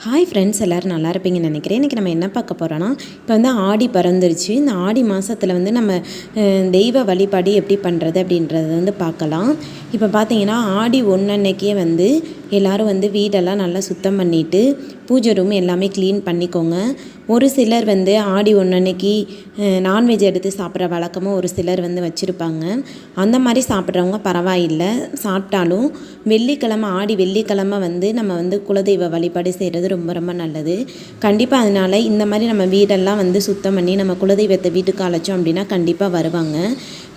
Hi friends, எல்லோரும் நல்லா இருப்பீங்கன்னு நினைக்கிறேன். இன்றைக்கி நம்ம என்ன பார்க்க போகிறோன்னா, இப்போ வந்து ஆடி பிறந்துருச்சு. இந்த ஆடி மாதத்தில் வந்து நம்ம தெய்வ வழிபாடு எப்படி பண்ணுறது அப்படின்றத வந்து பார்க்கலாம். இப்போ பார்த்தீங்கன்னா ஆடி 1 அன்னைக்கே வந்து எல்லோரும் வந்து வீடெல்லாம் நல்லா சுத்தம் பண்ணிவிட்டு பூஜை ரூம் எல்லாமே க்ளீன் பண்ணிக்கோங்க. ஒரு சிலர் வந்து ஆடி 1 அன்னைக்கு நான்வெஜ் எடுத்து சாப்பிட்ற வழக்கமும் ஒரு சிலர் வந்து வச்சுருப்பாங்க. அந்த மாதிரி சாப்பிட்றவங்க பரவாயில்லை, சாப்பிட்டாலும் வெள்ளிக்கிழமை ஆடி வெள்ளிக்கிழமை வந்து நம்ம வந்து குலதெய்வ வழிபாடு செய்கிறது ரொம்ப ரொம்ப நல்லது. கண்டிப்பாக அதனால் இந்த மாதிரி நம்ம வீடெல்லாம் வந்து சுத்தம் பண்ணி நம்ம குலதெய்வத்தை வீட்டுக்கு அழைச்சோம் அப்படின்னா கண்டிப்பாக வருவாங்க,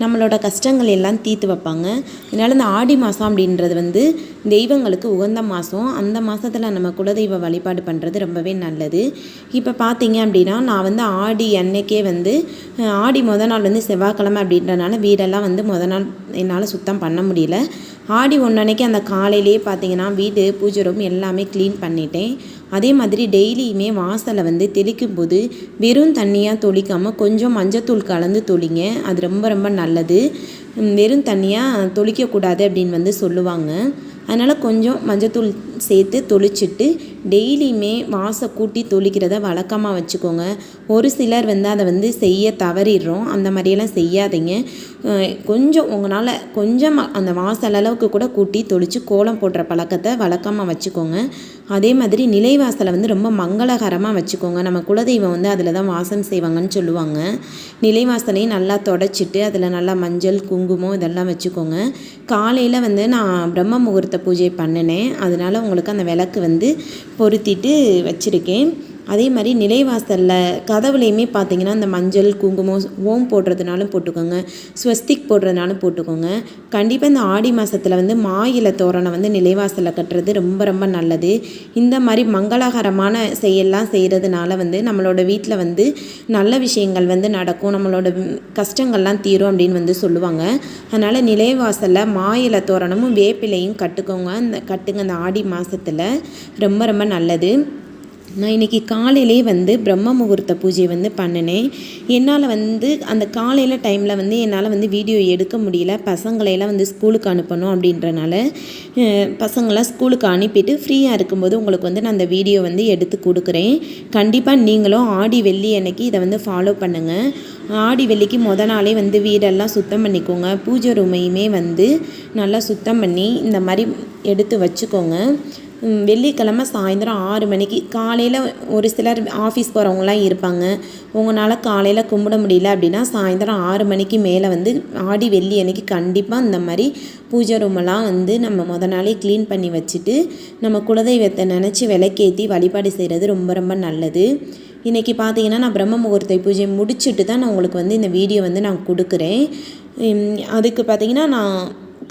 நம்மளோட கஷ்டங்கள் எல்லாம் தீர்த்து வைப்பாங்க. அதனால் இந்த ஆடி மாதம் அப்படின்றது வந்து தெய்வங்களுக்கு உகந்த மாதம். அந்த மாதத்தில் நம்ம குலதெய்வ வழிபாடு பண்ணுறது ரொம்பவே நல்லது. இப்போ பார்த்தீங்க அப்படின்னா நான் வந்து ஆடி அன்னைக்கே வந்து ஆடி நாள் வந்து செவ்வாய்க்கிழமை அப்படின்றனால வீடெல்லாம் வந்து நாள் என்னால் சுத்தம் பண்ண முடியல. ஆடி 1 அன்னைக்கு அந்த காலையிலேயே பார்த்தீங்கன்னா வீடு பூஜை ரூம் எல்லாமே க்ளீன் பண்ணிட்டேன். அதே மாதிரி டெய்லியுமே வாசலை வந்து தெளிக்கும் போது வெறும் தண்ணியாக தொளிக்காமல் கொஞ்சம் மஞ்சத்தூள் கலந்து தொளிங்க. அது ரொம்ப ரொம்ப நல்லது. வெறும் தண்ணியாக தொளிக்கக்கூடாது அப்படின்னு வந்து சொல்லுவாங்க. அதனால் கொஞ்சம் மஞ்சத்தூள் சேர்த்து தொளிச்சிட்டு டெய்லியுமே வாசை கூட்டி தொளிக்கிறத வழக்கமாக வச்சுக்கோங்க. ஒரு சிலர் வந்து அதை வந்து செய்ய தவறிடுறோம். அந்த மாதிரியெல்லாம் செய்யாதீங்க. கொஞ்சம் உங்களால் கொஞ்சம் அந்த வாசல் அளவுக்கு கூட கூட்டி தொளித்து கோலம் போடுற பழக்கத்தை வழக்கமாக வச்சுக்கோங்க. அதே மாதிரி நிலைவாசலை வந்து ரொம்ப மங்களகரமாக வச்சுக்கோங்க. நம்ம குலதெய்வம் வந்து அதில் தான் வாசம் செய்வாங்கன்னு சொல்லுவாங்க. நிலைவாசலையும் நல்லா தொடச்சிட்டு அதில் நல்லா மஞ்சள் குங்குமம் இதெல்லாம் வச்சுக்கோங்க. காலையில் வந்து நான் பிரம்ம முகூர்த்த பூஜை பண்ணினேன், அதனால் உங்களுக்கு அந்த விளக்கு வந்து பொருத்திட்டு வச்சுருக்கேன். அதே மாதிரி நிலைவாசலில் கதவுலையுமே பார்த்தீங்கன்னா இந்த மஞ்சள் குங்குமம் ஓம் போடுறதுனாலும் போட்டுக்கோங்க, ஸ்வஸ்திக் போடுறதுனாலும் போட்டுக்கோங்க. கண்டிப்பாக இந்த ஆடி மாதத்தில் வந்து மாயிலை தோரணம் வந்து நிலைவாசலில் கட்டுறது ரொம்ப ரொம்ப நல்லது. இந்த மாதிரி மங்களகரமான செயல்லாம் செய்கிறதுனால வந்து நம்மளோட வீட்டில் வந்து நல்ல விஷயங்கள் வந்து நடக்கும், நம்மளோட கஷ்டங்கள்லாம் தீரும் அப்படின்னு வந்து சொல்லுவாங்க. அதனால் நிலைவாசலில் மாயிலை தோரணமும் வேப்பிலையும் கட்டுங்க இந்த ஆடி மாதத்தில் ரொம்ப ரொம்ப நல்லது. நான் இன்றைக்கி காலையிலே வந்து பிரம்ம முகூர்த்த பூஜை வந்து பண்ணினேன். என்னால் வந்து அந்த காலையில் டைமில் வந்து என்னால் வந்து வீடியோ எடுக்க முடியல. பசங்களையெல்லாம் வந்து ஸ்கூலுக்கு அனுப்பணும் அப்படின்றனால பசங்களாம் ஸ்கூலுக்கு அனுப்பிட்டு ஃப்ரீயாக இருக்கும்போது உங்களுக்கு வந்து நான் அந்த வீடியோ வந்து எடுத்து கொடுக்குறேன். கண்டிப்பாக நீங்களும் ஆடி வெள்ளி அன்னைக்கு இதை வந்து ஃபாலோ பண்ணுங்கள். ஆடி வெள்ளிக்கு நாளே வந்து வீடெல்லாம் சுத்தம் பண்ணிக்கோங்க. பூஜை ரூமையுமே வந்து நல்லா சுத்தம் பண்ணி இந்த மாதிரி எடுத்து வச்சுக்கோங்க. வெள்ளிக்கிழமை சாயந்தரம் 6 மணிக்கு காலையில் ஒரு சிலர் ஆஃபீஸ் போகிறவங்களாம் இருப்பாங்க. உங்களால் காலையில் கும்பிட முடியல அப்படின்னா சாயந்தரம் 6 மணிக்கு மேலே வந்து ஆடி வெள்ளி அன்னைக்கு கண்டிப்பாக இந்த மாதிரி பூஜை ரூமெல்லாம் வந்து நம்ம நாளே க்ளீன் பண்ணி வச்சுட்டு நம்ம குலதெய்வத்தை நினச்சி விளக்கேற்றி வழிபாடு செய்கிறது ரொம்ப ரொம்ப நல்லது. இன்றைக்கி பார்த்தீங்கன்னா நான் பிரம்ம முகூர்த்த பூஜை முடிச்சுட்டு தான் நான் உங்களுக்கு வந்து இந்த வீடியோ வந்து நான் கொடுக்குறேன். அதுக்கு பார்த்தீங்கன்னா நான்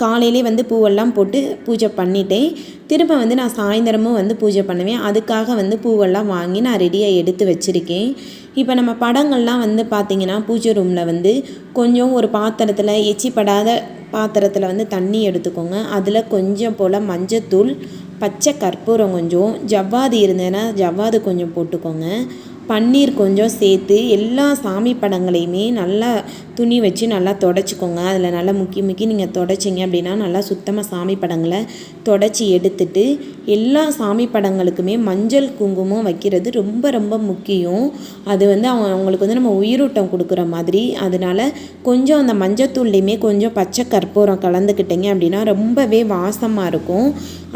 காலையிலே வந்து பூவெல்லாம் போட்டு பூஜை பண்ணிட்டேன். திரும்ப வந்து நான் சாயந்தரமும் வந்து பூஜை பண்ணுவேன். அதுக்காக வந்து பூவெல்லாம் வாங்கி நான் ரெடியாக எடுத்து வச்சுருக்கேன். இப்போ நம்ம படங்கள்லாம் வந்து பார்த்திங்கன்னா பூஜை ரூமில் வந்து கொஞ்சம் ஒரு பாத்திரத்தில் எச்சிப்படாத பாத்திரத்தில் வந்து தண்ணி எடுத்துக்கோங்க. அதில் கொஞ்சம் போல் மஞ்சத்தூள், பச்சை கற்பூரம், கொஞ்சம் ஜவ்வாது இருந்ததுன்னா ஜவ்வாது கொஞ்சம் போட்டுக்கோங்க. பன்னீர் கொஞ்சம் சேர்த்து எல்லா சாமி படங்களையுமே நல்லா துணி வச்சு நல்லா தொடச்சிக்கோங்க. அதில் நல்லா முக்கி நீங்கள் தொடச்சிங்க அப்படின்னா நல்லா சுத்தமாக சாமி படங்களை தொடச்சி எடுத்துட்டு எல்லா சாமி படங்களுக்குமே மஞ்சள் குங்குமம் வைக்கிறது ரொம்ப ரொம்ப முக்கியம். அது வந்து அவங்களுக்கு வந்து நம்ம உயிரூட்டம் கொடுக்குற மாதிரி. அதனால் கொஞ்சம் அந்த மஞ்சத்தூள்லேயுமே கொஞ்சம் பச்சை கற்பூரம் கலந்துக்கிட்டீங்க அப்படின்னா ரொம்பவே வாசமாக இருக்கும்.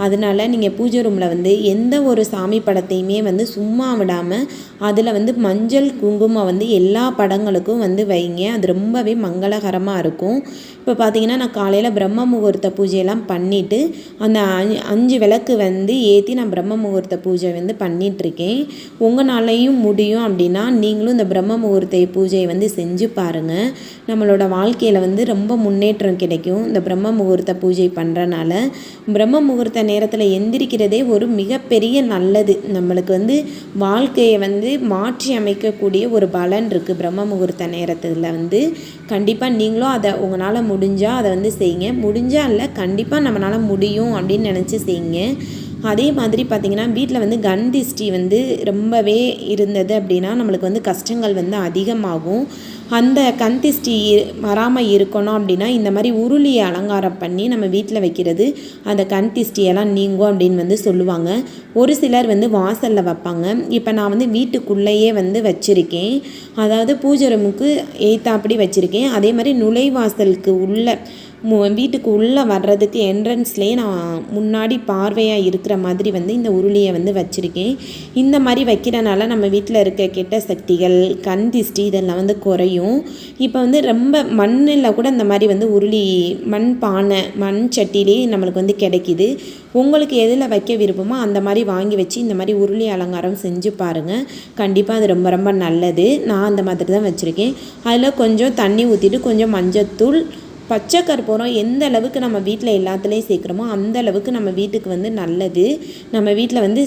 அதனால் நீங்கள் பூஜை ரூமில் வந்து எந்த ஒரு சாமி படத்தையுமே வந்து சும்மா விடாமல் அதில் வந்து மஞ்சள் குங்குமம் வந்து எல்லா படங்களுக்கும் வந்து வைங்க. அது ரொம்பவே மங்களகரமாக இருக்கும். இப்போ பார்த்தீங்கன்னா நான் காலையில் பிரம்ம முகூர்த்த பூஜையெல்லாம் பண்ணிவிட்டு அந்த 5 விளக்கு வந்து ஏற்றி நான் பிரம்ம முகூர்த்த பூஜை வந்து பண்ணிகிட்ருக்கேன். உங்களாலையும் முடியும் அப்படின்னா நீங்களும் இந்த பிரம்ம முகூர்த்த பூஜையை வந்து செஞ்சு பாருங்கள். நம்மளோட வாழ்க்கையில் வந்து ரொம்ப முன்னேற்றம் கிடைக்கும் இந்த பிரம்ம முகூர்த்த பூஜை பண்ணுறனால. பிரம்ம முகூர்த்த நேரத்தில் எந்திரிக்கிறதே ஒரு மிகப்பெரிய நல்லது. நம்மளுக்கு வந்து வாழ்க்கையை வந்து மாற்றி அமைக்கக்கூடிய ஒரு பலன் இருக்குது பிரம்ம முகூர்த்த நேரத்தில் வந்து. கண்டிப்பாக நீங்களும் அதை உங்களால் முடிஞ்சால் அதை வந்து செய்யுங்க. முடிஞ்சால் இல்லை, கண்டிப்பாக நம்மளால் முடியும் அப்படின்னு நினச்சி செய்யுங்க. அதே மாதிரி பார்த்திங்கன்னா வீட்டில் வந்து கண் திஷ்டி வந்து ரொம்பவே இருந்தது அப்படின்னா நம்மளுக்கு வந்து கஷ்டங்கள் வந்து அதிகமாகும். அந்த கண் திஷ்டி வராமல் இருக்கணும் அப்படின்னா இந்த மாதிரி உருளியை அலங்காரம் பண்ணி நம்ம வீட்டில் வைக்கிறது அந்த கண் திஷ்டியெல்லாம் நீங்கும் அப்படின்னு வந்து சொல்லுவாங்க. ஒரு சிலர் வந்து வாசலில் வைப்பாங்க. இப்போ நான் வந்து வீட்டுக்குள்ளேயே வந்து வச்சுருக்கேன். அதாவது பூஜை ரூமுக்கு எய்த்தாப்படி வச்சுருக்கேன். அதே மாதிரி நுழைவாசலுக்கு உள்ள வீட்டுக்கு உள்ளே வர்றதுக்கு என்ட்ரன்ஸ்லேயே நான் முன்னாடி பார்வையாக இருக்கிற மாதிரி வந்து இந்த உருளியை வந்து வச்சுருக்கேன். இந்த மாதிரி வைக்கிறனால நம்ம வீட்டில் இருக்க கெட்ட சக்திகள், கண் திஷ்டி இதெல்லாம் வந்து குறையும். இப்போ வந்து ரொம்ப மண்ணில் கூட இந்த மாதிரி வந்து உருளி மண் பானை, மண் சட்டிலே நம்மளுக்கு வந்து கிடைக்கிது. உங்களுக்கு எதில் வைக்க விருப்பமோ அந்த மாதிரி வாங்கி வச்சு இந்த மாதிரி உருளி அலங்காரம் செஞ்சு பாருங்கள். கண்டிப்பாக அது ரொம்ப ரொம்ப நல்லது. நான் அந்த மாதிரி தான் வச்சுருக்கேன். அதில் கொஞ்சம் தண்ணி ஊற்றிட்டு கொஞ்சம் மஞ்சத்தூள், பச்சை கற்பூரம் எந்த அளவுக்கு நம்ம வீட்டில் எல்லாத்துலேயும் சேர்க்குறோமோ அந்த அளவுக்கு நம்ம வீட்டுக்கு வந்து நல்லது. நம்ம வீட்டில் வந்து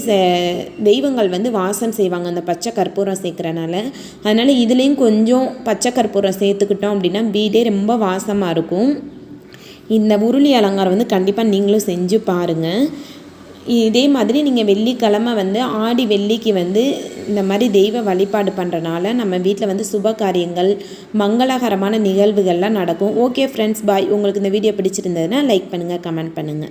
தெய்வங்கள் வந்து வாசம் செய்வாங்க அந்த பச்சை கற்பூரம் சேர்க்குறனால. அதனால் இதுலேயும் கொஞ்சம் பச்சை கற்பூரம் சேர்த்துக்கிட்டோம் அப்படின்னா வீடே ரொம்ப வாசமாக இருக்கும். இந்த உருளி அலங்காரம் வந்து கண்டிப்பாக நீங்களும் செஞ்சு பாருங்கள். இதே மாதிரி நீங்கள் வெள்ளிக்கிழமை வந்து ஆடி வெள்ளிக்கு வந்து இந்த மாதிரி தெய்வ வழிபாடு பண்ணுறனால நம்ம வீட்டில் வந்து சுப காரியங்கள், மங்களகரமான நிகழ்வுகள்லாம் நடக்கும். ஓகே ஃப்ரெண்ட்ஸ், பாய். உங்களுக்கு இந்த வீடியோ பிடிச்சிருந்ததுன்னா லைக் பண்ணுங்கள், கமெண்ட் பண்ணுங்கள்.